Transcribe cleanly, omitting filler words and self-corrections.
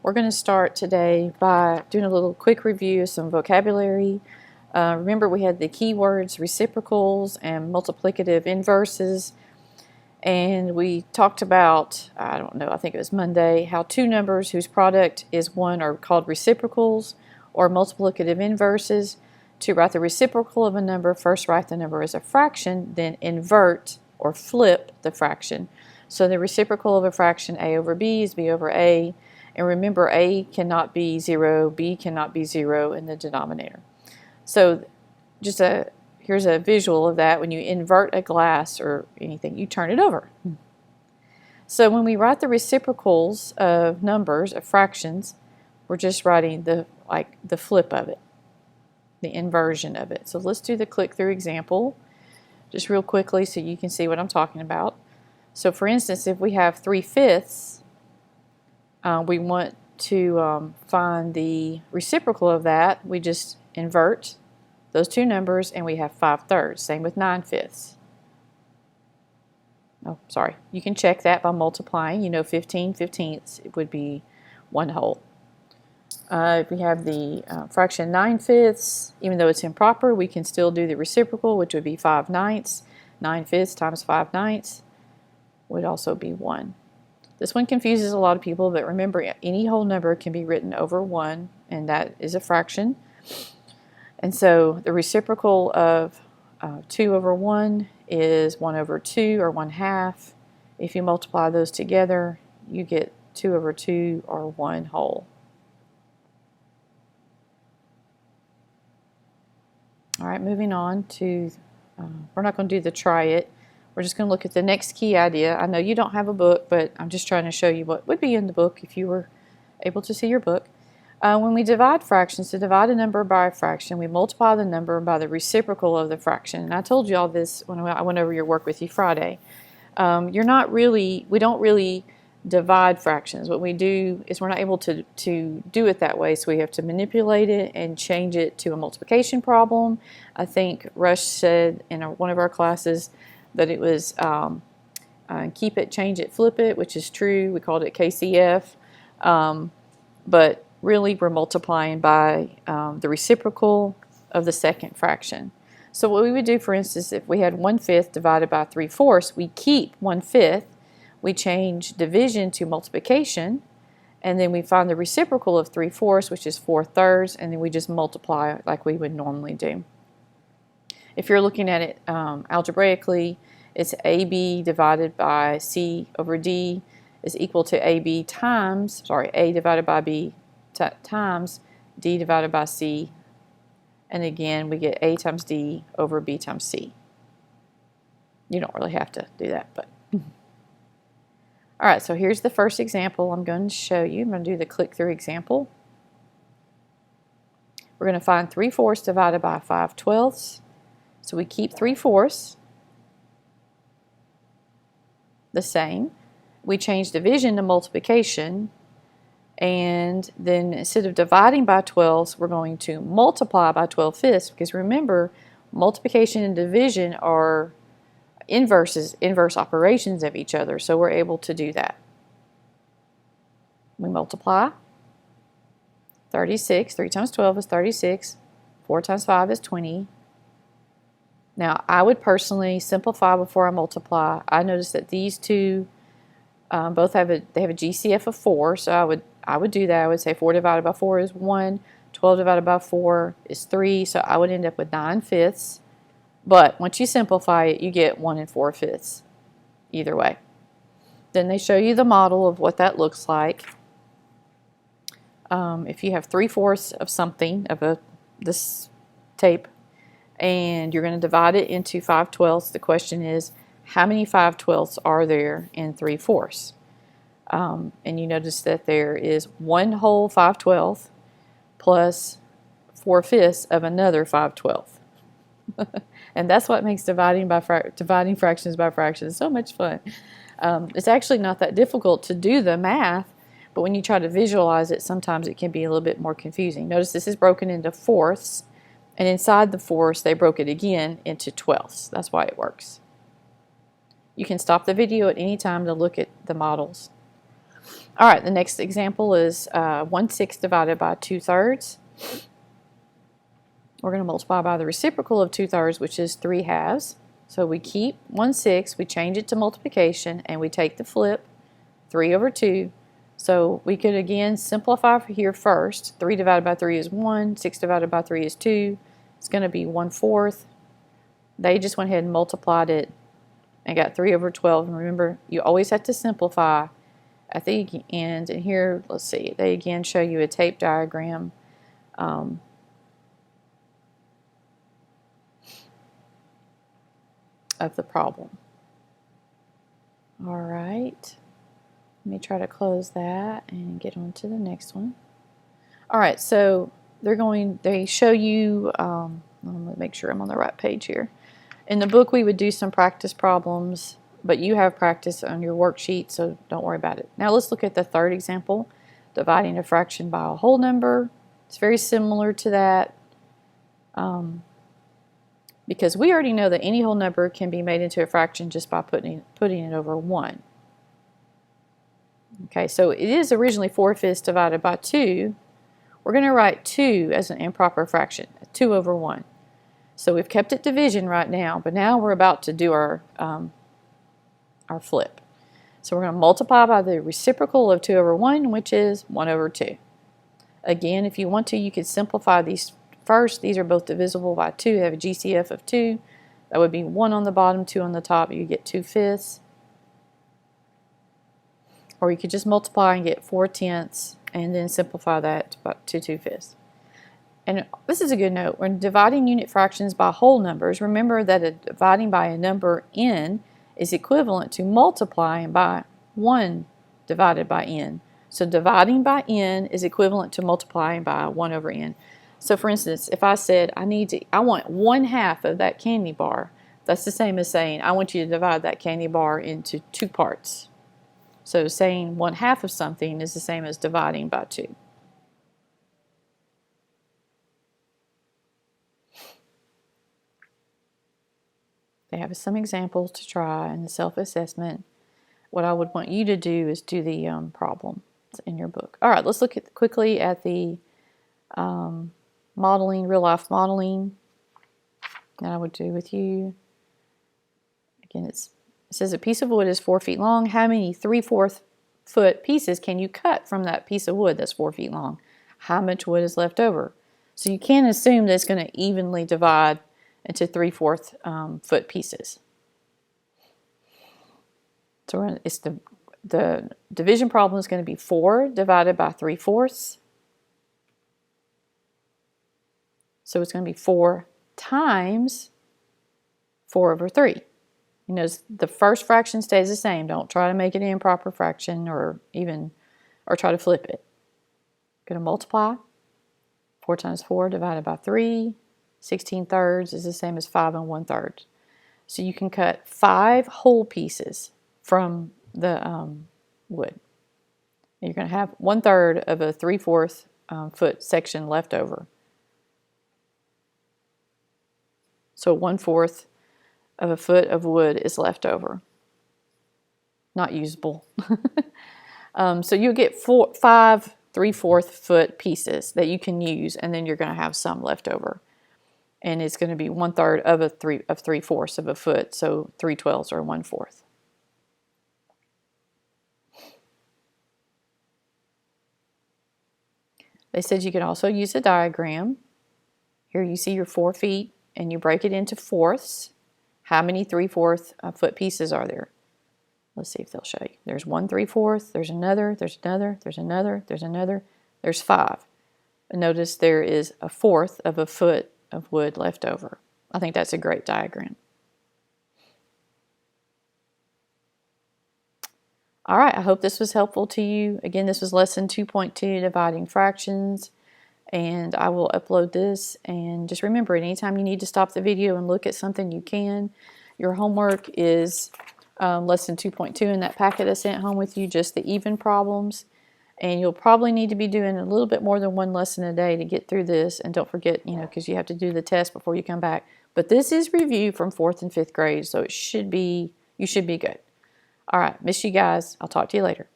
We're going to start today by doing a little quick review of some vocabulary. Remember, we had the keywords reciprocals and multiplicative inverses, and we talked about, I don't know, I think it was Monday, how two numbers whose product is 1 are called reciprocals or multiplicative inverses. To write the reciprocal of a number, first write the number as a fraction, then invert or flip the fraction. So the reciprocal of a fraction a over b is b over a. And remember, a cannot be 0, b cannot be 0 in the denominator. So here's a visual of that. When you invert a glass or anything, you turn it over. So when we write the reciprocals of numbers, of fractions, we're just writing the flip of it, the inversion of it. So let's do the click-through example just real quickly so you can see what I'm talking about. So for instance, if we have 3/5, we want to find the reciprocal of that. We just invert those two numbers and we have 5/3. Same with 9/5. Oh, sorry. You can check that by multiplying. 15/15 would be 1 whole. If we have the fraction 9/5, even though it's improper, we can still do the reciprocal, which would be 5/9. 9/5 times 5/9 would also be 1. This one confuses a lot of people, but remember, any whole number can be written over 1, and that is a fraction. And so the reciprocal of 2 over 1 is 1 over 2, or 1/2. If you multiply those together, you get 2 over 2, or 1 whole. All right, moving on to, we're not going to do the try it. We're just going to look at the next key idea. I know you don't have a book, but I'm just trying to show you what would be in the book if you were able to see your book. When we divide fractions, to divide a number by a fraction, we multiply the number by the reciprocal of the fraction. And I told you all this when I went over your work with you Friday. We don't really divide fractions. What we do is we're not able to do it that way, so we have to manipulate it and change it to a multiplication problem. I think Rush said in one of our classes that it was keep it, change it, flip it, which is true. We called it KCF. But really we're multiplying by the reciprocal of the second fraction. So what we would do, for instance, if we had 1/5 divided by 3/4, we keep 1/5, we change division to multiplication, and then we find the reciprocal of 3/4, which is 4/3, and then we just multiply like we would normally do. If you're looking at it algebraically, it's AB divided by C over D is equal to A divided by B times D divided by C. And again, we get A times D over B times C. You don't really have to do that, but. All right, so here's the first example I'm going to show you. I'm going to do the click-through example. We're going to find 3/4 divided by 5/12. So we keep 3/4 the same. We change division to multiplication, and then instead of dividing by 12s, we're going to multiply by 12/5, because remember, multiplication and division are inverse operations of each other, so we're able to do that. We multiply. 36, 3 times 12 is 36, 4 times 5 is 20. Now, I would personally simplify before I multiply. I noticed that these two both have a GCF of 4, so I would do that. I would say 4 divided by 4 is 1, 12 divided by 4 is 3, so I would end up with 9/5. But once you simplify it, you get 1 4/5 either way. Then they show you the model of what that looks like. If you have 3/4 of something, this tape, and you're going to divide it into 5/12, the question is, how many 5/12 are there in 3/4? And you notice that there is 1 whole 5/12 plus 4/5 of another 5/12. And that's what makes dividing fractions by fractions so much fun. It's actually not that difficult to do the math, but when you try to visualize it, sometimes it can be a little bit more confusing. Notice this is broken into fourths, and inside the fourths they broke it again into twelfths. That's why it works. You can stop the video at any time to look at the models. All right, the next example is 1/6 divided by 2/3. We're going to multiply by the reciprocal of 2/3, which is 3/2. So we keep 1/6, we change it to multiplication, and we take the flip, 3 over 2. So we could again simplify for here first. 3 divided by 3 is 1, 6 divided by 3 is 2. It's going to be 1/4. They just went ahead and multiplied it and got 3 over 12. And remember, you always have to simplify at the end. And here, let's see, they again show you a tape diagram. Of the problem. All right, let me try to close that and get on to the next one. All right, so they show you, let me make sure I'm on the right page here. In the book, we would do some practice problems, but you have practice on your worksheet, so don't worry about it. Now let's look at the third example, dividing a fraction by a whole number. It's very similar to that. Because we already know that any whole number can be made into a fraction just by putting it over 1. Okay, so it is originally 4/5 divided by 2. We're going to write 2 as an improper fraction, 2 over 1. So we've kept it division right now, but now we're about to do our flip. So we're going to multiply by the reciprocal of 2 over 1, which is 1 over 2. Again, if you want to, you could simplify these first. These are both divisible by 2. They have a GCF of 2. That would be 1 on the bottom, 2 on the top. You get 2/5. Or you could just multiply and get 4/10 and then simplify that to 2/5. And this is a good note. When dividing unit fractions by whole numbers, remember that dividing by a number n is equivalent to multiplying by 1 divided by n. So dividing by n is equivalent to multiplying by 1 over n. So for instance, if I said I want 1/2 of that candy bar, that's the same as saying I want you to divide that candy bar into 2 parts. So saying 1/2 of something is the same as dividing by 2. They have some examples to try in the self-assessment. What I would want you to do is do the problem in your book. All right, let's look quickly at the modeling, real-life modeling that I would do with you. Again, it says a piece of wood is 4 feet long. How many 3/4 foot pieces can you cut from that piece of wood that's 4 feet long? How much wood is left over? So you can't assume that it's going to evenly divide into 3/4 foot pieces. So it's the division problem is going to be 4 divided by 3/4. So it's going to be 4 times 4 over 3. You know, the first fraction stays the same. Don't try to make it an improper fraction or try to flip it. Going to multiply. 4 times 4 divided by 3. 16/3 is the same as 5 1/3. So you can cut 5 whole pieces from the wood. You're going to have 1/3 of a 3/4 foot section left over. So 1/4 of a foot of wood is left over. Not usable. So you'll get 5 3/4 foot pieces that you can use, and then you're going to have some left over. And it's going to be 1/3 of 3/4 of a foot, so 3/12 or 1/4. They said you can also use a diagram. Here you see your 4 feet, and you break it into fourths. How many 3/4 foot pieces are there? Let's see if they'll show you. There's 1 3/4, there's another, there's another, there's another, there's another, there's 5. And notice there is 1/4 of a foot of wood left over. I think that's a great diagram. All right, I hope this was helpful to you. Again, this was lesson 2.2, dividing fractions, and I will upload this. And just remember, anytime you need to stop the video and look at something, you can. Your homework is lesson 2.2 in that packet I sent home with you, just the even problems. And you'll probably need to be doing a little bit more than 1 lesson a day to get through this. And don't forget, because you have to do the test before you come back. But this is review from 4th and 5th grade, so you should be good. All right, miss you guys. I'll talk to you later.